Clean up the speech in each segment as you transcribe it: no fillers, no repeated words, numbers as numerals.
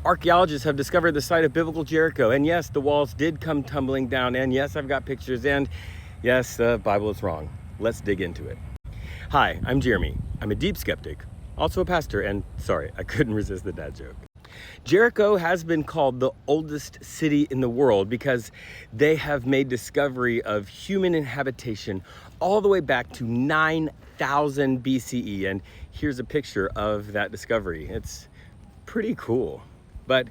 Archaeologists have discovered the site of biblical Jericho, and yes, the walls did come tumbling down, and yes, I've got pictures, and yes, the Bible is wrong. Let's dig into it. Hi, I'm Jeremy. I'm a deep skeptic, also a pastor, and sorry, I couldn't resist the dad joke. Jericho has been called the oldest city in the world because they have made discovery of human habitation all the way back to 9,000 BCE. And here's a picture of that discovery. It's pretty cool, but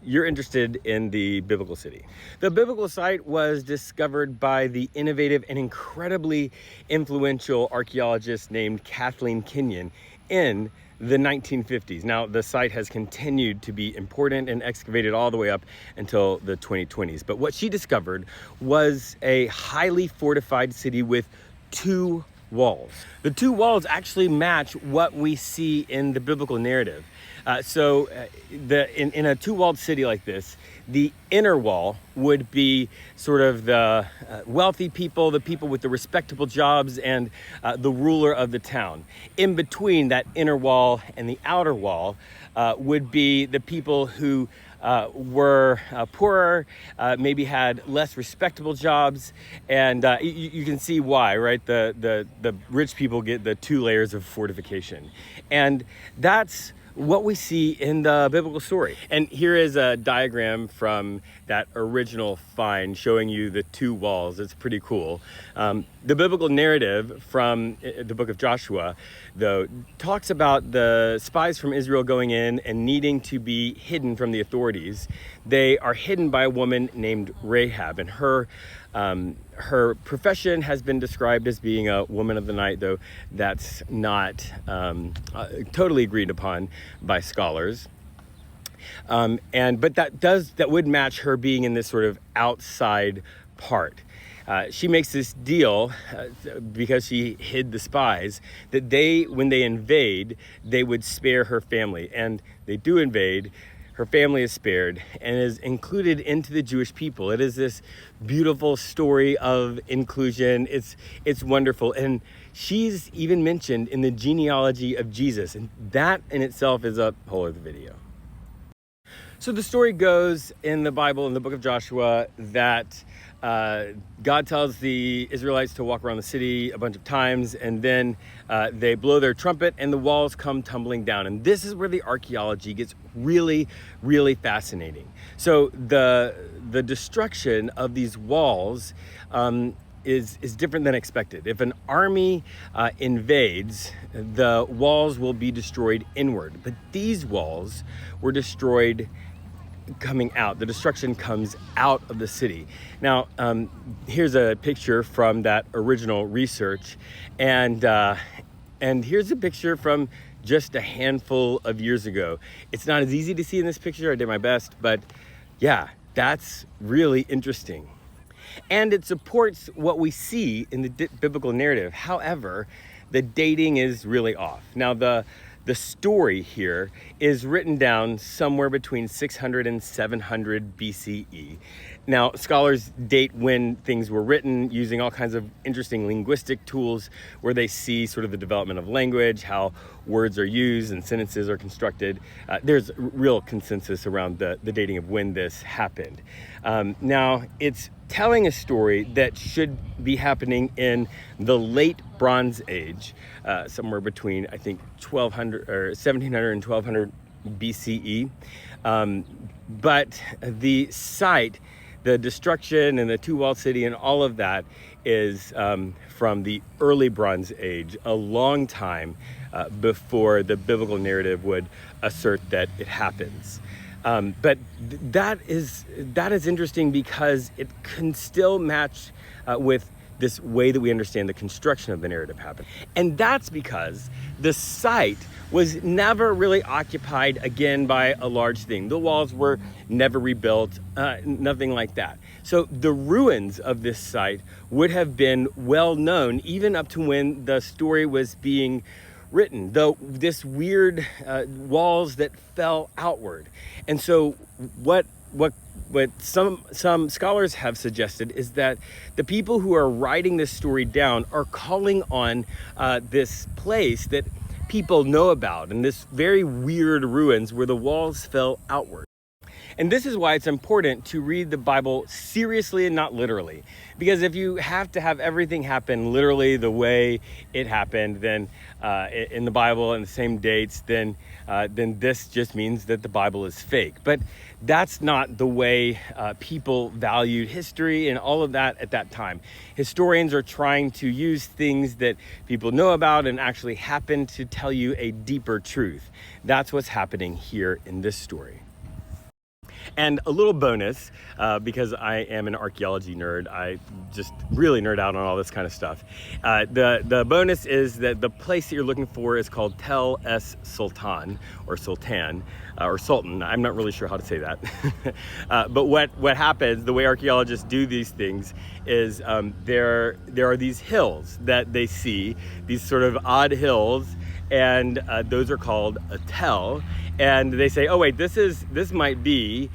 you're interested in the biblical city. The biblical site was discovered by the innovative and incredibly influential archaeologist named Kathleen Kenyon in the 1950s. Now, the site has continued to be important and excavated all the way up until the 2020s. But what she discovered was a highly fortified city with two walls. The two walls actually match what we see in the biblical narrative. In a two-walled city like this, the inner wall would be sort of the wealthy people, the people with the respectable jobs, and the ruler of the town. In between that inner wall and the outer wall would be the people who were poorer, maybe had less respectable jobs, and you can see why, right? The rich people get the two layers of fortification, and that's what we see in the biblical story. And here is a diagram from that original find showing you the two walls. It's pretty cool. The biblical narrative from the book of Joshua, though, talks about the spies from Israel going in and needing to be hidden from the authorities. They are hidden by a woman named Rahab, and her profession has been described as being a woman of the night, though that's not totally agreed upon by scholars. But that would match her being in this sort of outside part. She makes this deal because she hid the spies that when they invade, they would spare her family, and they do invade. Her family is spared and is included into the Jewish people. It is this beautiful story of inclusion. It's wonderful. And she's even mentioned in the genealogy of Jesus. And that in itself is a whole other video. So the story goes in the Bible, in the book of Joshua, that God tells the Israelites to walk around the city a bunch of times, and then they blow their trumpet and the walls come tumbling down. And this is where the archaeology gets really, really fascinating. So the destruction of these walls is different than expected. If an army invades, the walls will be destroyed inward. But these walls were destroyed coming out. The destruction comes out of the city. Now, here's a picture from that original research, and here's a picture from just a handful of years ago. It's not as easy to see in this picture. I did my best, but yeah, that's really interesting. And it supports what we see in the biblical narrative. However, the dating is really off. Now, the story here is written down somewhere between 600 and 700 BCE. Now, scholars date when things were written using all kinds of interesting linguistic tools where they see sort of the development of language, how words are used and sentences are constructed. There's real consensus around the dating of when this happened. Now, it's telling a story that should be happening in the late Bronze Age, somewhere between, I think, 1700 and 1200 BCE. But the site, the destruction and the two-walled city and all of that is from the early Bronze Age, a long time before the biblical narrative would assert that it happens. But that is interesting because it can still match with this way that we understand the construction of the narrative happened. And that's because the site was never really occupied again by a large thing. The walls were never rebuilt, nothing like that. So the ruins of this site would have been well known even up to when the story was being written, though this weird walls that fell outward. And so what some scholars have suggested is that the people who are writing this story down are calling on this place that people know about, and this very weird ruins where the walls fell outward. And this is why it's important to read the Bible seriously and not literally. Because if you have to have everything happen literally the way it happened, then in the Bible and the same dates, then this just means that the Bible is fake. But that's not the way people valued history and all of that at that time. Historians are trying to use things that people know about and actually happen to tell you a deeper truth. That's what's happening here in this story. And a little bonus, because I am an archaeology nerd, I just really nerd out on all this kind of stuff. The bonus is that the place that you're looking for is called Tel Es Sultan, or Sultan, or Sultan. I'm not really sure how to say that. But what happens, the way archaeologists do these things, is there are these hills that they see, these sort of odd hills, and those are called a tell. And they say, oh wait, this might be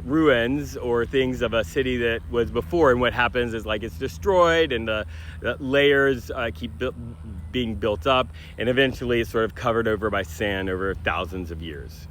ruins or things of a city that was before. And what happens is, like, it's destroyed and the layers keep being built up, and eventually it's sort of covered over by sand over thousands of years.